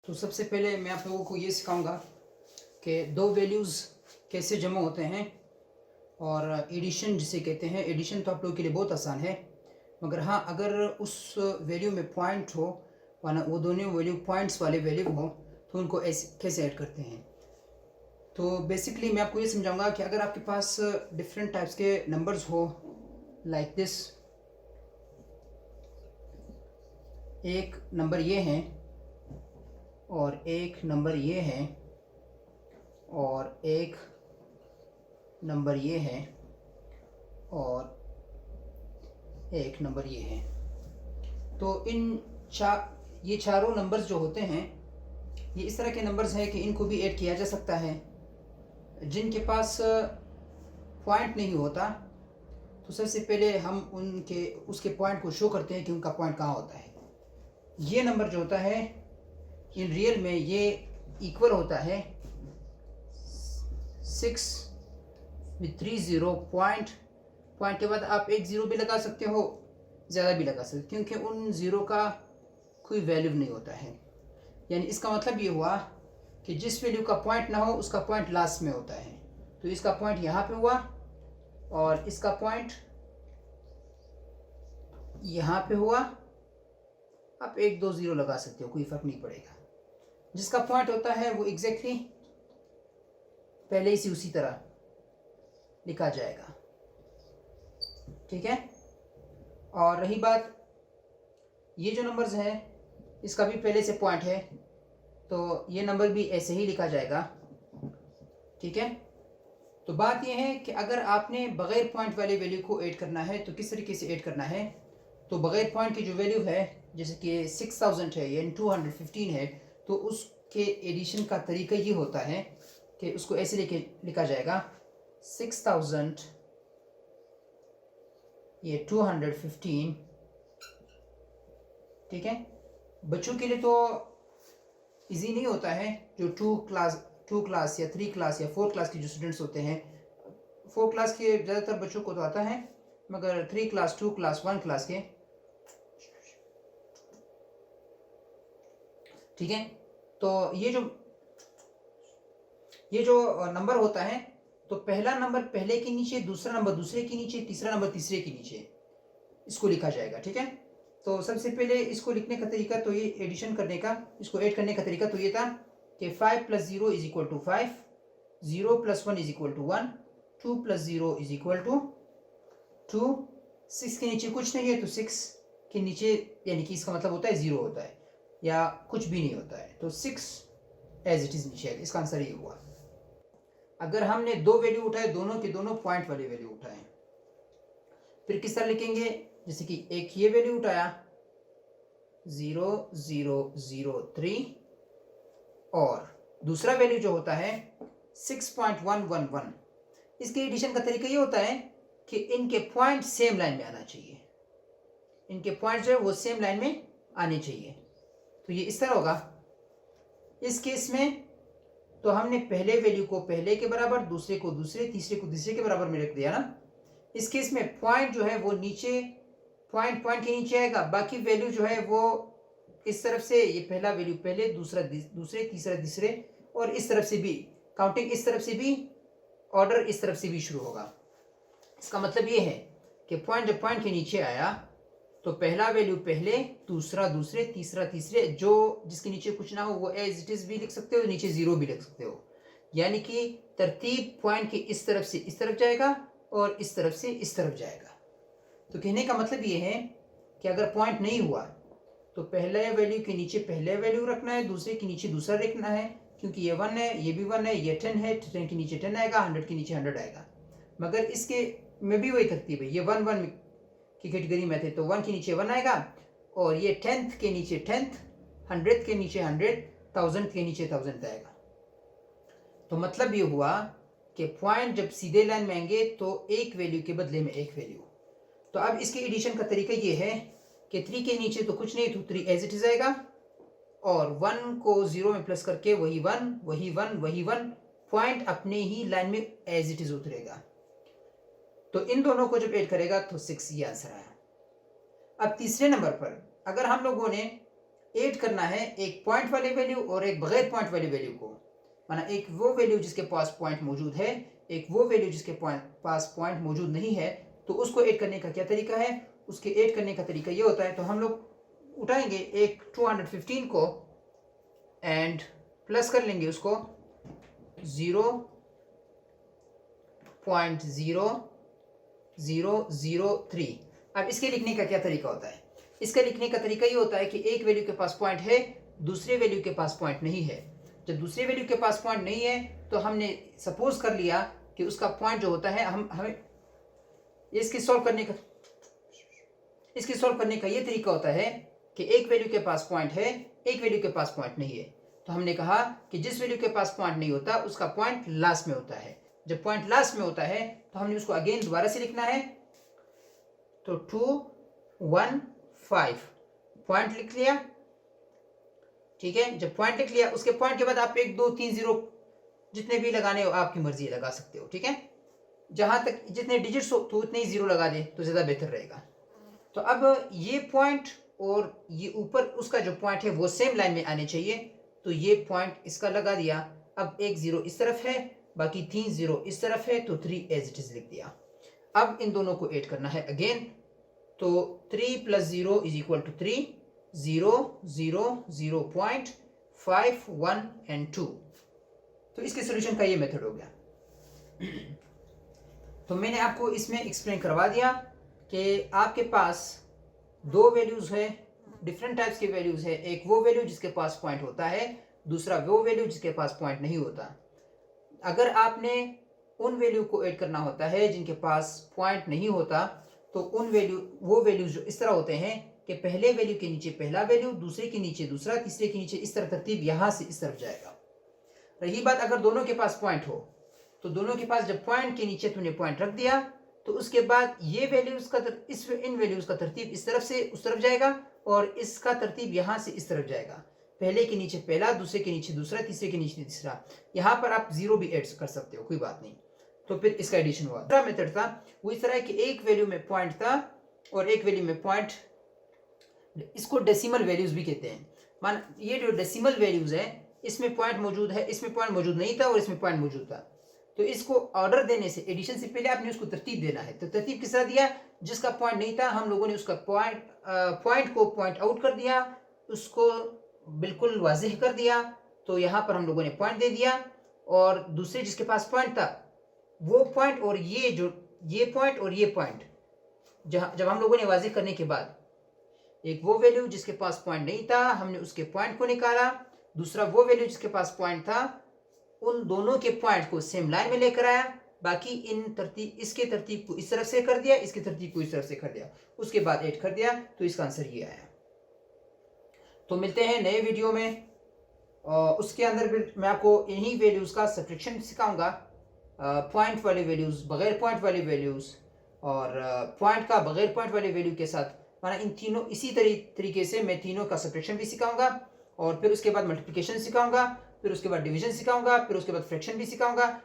तो सबसे पहले मैं आप लोगों को ये सिखाऊंगा कि दो वैल्यूज़ कैसे जमा होते हैं और एडिशन जिसे कहते हैं। एडिशन तो आप लोगों के लिए बहुत आसान है, मगर हाँ, अगर उस वैल्यू में पॉइंट हो, माना वो दोनों वैल्यू पॉइंट्स वाले वैल्यू हो, तो उनको ऐसे कैसे ऐड करते हैं। तो बेसिकली मैं आपको ये समझाऊंगा कि अगर आपके पास डिफरेंट टाइप्स के नंबर्स हो, लाइक दिस, एक नंबर ये है और एक नंबर ये है और एक नंबर ये है और एक नंबर ये है, तो ये चारों नंबर्स जो होते हैं, ये इस तरह के नंबर्स हैं कि इनको भी ऐड किया जा सकता है। जिनके पास पॉइंट नहीं होता, तो सबसे पहले हम उसके पॉइंट को शो करते हैं कि उनका पॉइंट कहाँ होता है। ये नंबर जो होता है इन रियल में ये इक्वल होता है 6 with 3 0 पॉइंट के बाद आप एक ज़ीरो भी लगा सकते हो, ज़्यादा भी लगा सकते हो, क्योंकि उन ज़ीरो का कोई वैल्यू नहीं होता है। यानी इसका मतलब ये हुआ कि जिस वैल्यू का पॉइंट ना हो उसका पॉइंट लास्ट में होता है। तो इसका पॉइंट यहाँ पे हुआ और इसका पॉइंट यहाँ पे हुआ। आप एक दो ज़ीरो लगा सकते हो, कोई फ़र्क नहीं पड़ेगा। जिसका पॉइंट होता है वो एग्जैक्टली पहले से उसी तरह लिखा जाएगा, ठीक है। और रही बात, ये जो नंबर्स हैं इसका भी पहले से पॉइंट है, तो ये नंबर भी ऐसे ही लिखा जाएगा, ठीक है। तो बात ये है कि अगर आपने बग़ैर पॉइंट वाले वैल्यू को ऐड करना है तो किस तरीके से ऐड करना है। तो बग़ैर पॉइंट की जो वैल्यू है, जैसे कि 6000 है या 215 है, तो उसके एडिशन का तरीका ये होता है कि उसको ऐसे लिखा जाएगा 6000 ये 215, ठीक है। बच्चों के लिए तो इजी नहीं होता है, जो टू क्लास या 3 क्लास या 4 क्लास के जो स्टूडेंट्स होते हैं। 4 क्लास के ज़्यादातर बच्चों को तो आता है, मगर 3 क्लास 2 क्लास 1 क्लास के, ठीक है। तो ये जो नंबर होता है, तो पहला नंबर पहले के नीचे, दूसरा नंबर दूसरे के नीचे, तीसरा नंबर तीसरे के नीचे, इसको लिखा जाएगा, ठीक है। तो सबसे पहले इसको लिखने का तरीका, तो ये एडिशन करने का, इसको ऐड करने का तरीका तो ये था कि 5 + 0 = 5, 0 + 1 = 1, 2 + 0 = 2, 6 के नीचे कुछ नहीं है तो 6 के नीचे, यानी कि इसका मतलब होता है 0 होता है या कुछ भी नहीं होता है, तो 6 एज इट इज़ नीचे है। इसका आंसर ये हुआ। अगर हमने दो वैल्यू उठाए, दोनों के दोनों पॉइंट वाले वैल्यू उठाए, फिर किस तरह लिखेंगे। जैसे कि एक ये वैल्यू उठाया 0 0 0 3, और दूसरा वैल्यू जो होता है 6.111। इसके एडिशन का तरीका ये होता है कि इनके पॉइंट सेम लाइन में आना चाहिए, इनके पॉइंट जो है वो सेम लाइन में आने चाहिए। तो ये इस तरह होगा। इस केस में तो हमने पहले वैल्यू को पहले के बराबर, दूसरे को दूसरे, तीसरे को तीसरे के बराबर में रख दिया ना। इस केस में पॉइंट जो है वो नीचे, पॉइंट के नीचे आएगा, बाकी वैल्यू जो है वो इस तरफ से, ये पहला वैल्यू पहले, दूसरा दूसरे, तीसरा तीसरे, और इस तरफ से भी काउंटिंग, इस तरफ से भी ऑर्डर इस तरफ से भी शुरू होगा। इसका मतलब ये है कि पॉइंट जब पॉइंट के नीचे आया तो पहला वैल्यू पहले, दूसरा दूसरे, तीसरा तीसरे, जो जिसके नीचे कुछ ना हो वो एज इट इज भी लिख सकते हो, नीचे 0 भी लिख सकते हो। यानी कि तरतीब पॉइंट के इस तरफ से इस तरफ जाएगा और इस तरफ से इस तरफ जाएगा। तो कहने का मतलब ये है कि अगर पॉइंट नहीं हुआ तो पहले वैल्यू के नीचे पहले वैल्यू रखना है, दूसरे के नीचे दूसरा रखना है, क्योंकि ये 1 है, ये भी 1 है, ये 10 है, 10 के नीचे 10 आएगा, 100 के नीचे 100 आएगा। मगर इसके में भी वही तरतीब है, ये 1 1 की कैटेगरी में थे तो 1 के नीचे 1 आएगा, और ये 10th के नीचे 10th, 100th के नीचे 100, 1000th के नीचे 1000 आएगा। तो मतलब ये हुआ कि पॉइंट जब सीधे लाइन में आएंगे तो एक वैल्यू के बदले में एक वैल्यू। तो अब इसके एडिशन का तरीका ये है कि 3 के नीचे तो कुछ नहीं, तो 3 एज इट इज आएगा, और 1 को 0 में प्लस करके वही 1 वही 1 वही 1, पॉइंट अपने ही लाइन में एज इट इज उतरेगा। तो इन दोनों को जब ऐड करेगा तो 6, ये आंसर आया। अब तीसरे नंबर पर अगर हम लोगों ने ऐड करना है एक पॉइंट वाली वैल्यू और एक बगैर पॉइंट वाली वैल्यू को, माना एक वो वैल्यू जिसके पास पॉइंट मौजूद है, एक वो वैल्यू जिसके पास पॉइंट मौजूद नहीं है, तो उसको ऐड करने का क्या तरीका है? उसके ऐड करने का तरीका ये होता है, तो हम लोग उठाएंगे एक 215 को एंड प्लस कर लेंगे उसको 0.0003। अब इसके लिखने का क्या तरीका होता है? इसका लिखने का तरीका ये होता है कि एक वैल्यू के पास पॉइंट है, दूसरे वैल्यू के पास पॉइंट नहीं है। जब दूसरे वैल्यू के पास पॉइंट नहीं है तो हमने सपोज कर लिया कि उसका पॉइंट जो होता है, हमें इसकी सॉल्व करने का ये तरीका होता है कि एक वैल्यू के पास पॉइंट है, एक वैल्यू के पास पॉइंट नहीं है, तो हमने कहा कि जिस वैल्यू के पास पॉइंट नहीं होता उसका पॉइंट लास्ट में होता है। जब पॉइंट लास्ट में होता है तो हमने उसको अगेन दोबारा से लिखना है, तो 215 पॉइंट लिख लिया, ठीक है। जब पॉइंट लिख लिया उसके पॉइंट के बाद आप 1 2 3 0 जितने भी लगाने हो आपकी मर्जी लगा सकते हो, ठीक है। जहां तक जितने डिजिट्स हो तो उतने ही 0 लगा दे तो ज्यादा बेहतर रहेगा। तो अब ये पॉइंट और ये ऊपर उसका जो पॉइंट है वो सेम लाइन में आने चाहिए, तो ये पॉइंट इसका लगा दिया। अब एक 0 इस तरफ है, बाकी 3 0 इस तरफ है, तो 3 एज इट इज लिख दिया। अब इन दोनों को ऐड करना है अगेन, तो 3 + 0 = 3, 0 0 0.5 1 and 2। तो इसके सॉल्यूशन का ये मेथड हो गया। तो मैंने आपको इसमें एक्सप्लेन करवा दिया कि आपके पास दो वैल्यूज है, डिफरेंट टाइप्स के वैल्यूज है। एक वो वैल्यू जिसके पास पॉइंट होता है, दूसरा वो वैल्यू जिसके पास पॉइंट नहीं होता। अगर आपने उन वैल्यू को ऐड करना होता है जिनके पास पॉइंट नहीं होता, तो वो वैल्यूज जो इस तरह होते हैं कि पहले वैल्यू के नीचे पहला वैल्यू, दूसरे के नीचे दूसरा, तीसरे के नीचे, इस तरह तरतीब यहाँ से इस तरफ जाएगा। रही बात अगर दोनों के पास पॉइंट हो, तो दोनों के पास जब पॉइंट के नीचे तुमने पॉइंट रख दिया तो उसके बाद ये वैल्यूज का इन वैल्यूज का तरतीब इस तरफ से उस तरफ जाएगा और इसका तरतीब यहाँ से इस तरफ जाएगा। पहले के नीचे पहला, दूसरे के नीचे दूसरा, तीसरे के नीचे तीसरा। यहाँ पर आप 0 भी ऐड कर सकते हो, कोई बात नहीं। तो फिर इसका एडिशन हुआ। दूसरा मेथड था वो इस तरह कि एक वैल्यू में पॉइंट था और एक वैल्यू में पॉइंट, इसको डेसिमल वैल्यूज भी कहते हैं। मान ये जो डेसिमल वैल्यूज है इसमें पॉइंट मौजूद है, इसमें पॉइंट मौजूद नहीं था और इसमें पॉइंट मौजूद था। तो इसको ऑर्डर देने से, एडिशन से पहले आपने उसको तरतीब देना है। तो तरतीब किस तरह दिया? जिसका पॉइंट नहीं था हम लोगों ने उसका पॉइंट को पॉइंट आउट कर दिया, उसको बिल्कुल वाज़ेह कर दिया। तो यहाँ पर हम लोगों ने पॉइंट दे दिया, और दूसरे जिसके पास पॉइंट था वो पॉइंट और ये पॉइंट और ये पॉइंट जब हम लोगों ने वाज़ेह करने के बाद, एक वो वैल्यू जिसके पास पॉइंट नहीं था हमने उसके पॉइंट को निकाला, दूसरा वो वैल्यू जिसके पास पॉइंट था उन दोनों के पॉइंट को सेम लाइन में लेकर आया। बाकी इसके तरतीब को इस तरफ से कर दिया, इसके तरतीब को इस तरफ से कर दिया, उसके बाद ऐड कर दिया। तो इसका आंसर ये आया। तो मिलते हैं नए वीडियो में, उसके अंदर भी मैं आपको इन्हीं वैल्यूज का सब्ट्रैक्शन सिखाऊंगा, पॉइंट वाले वैल्यूज, बगैर पॉइंट वाले वैल्यूज, और पॉइंट का बगैर पॉइंट वाले वैल्यू के साथ। माना इन तीनों इसी तरीके से मैं तीनों का सब्ट्रैक्शन भी सिखाऊंगा, और फिर उसके बाद मल्टीप्लिकेशन सिखाऊंगा, फिर उसके बाद डिवीजन सिखाऊंगा, फिर उसके बाद फ्रैक्शन भी सिखाऊंगा।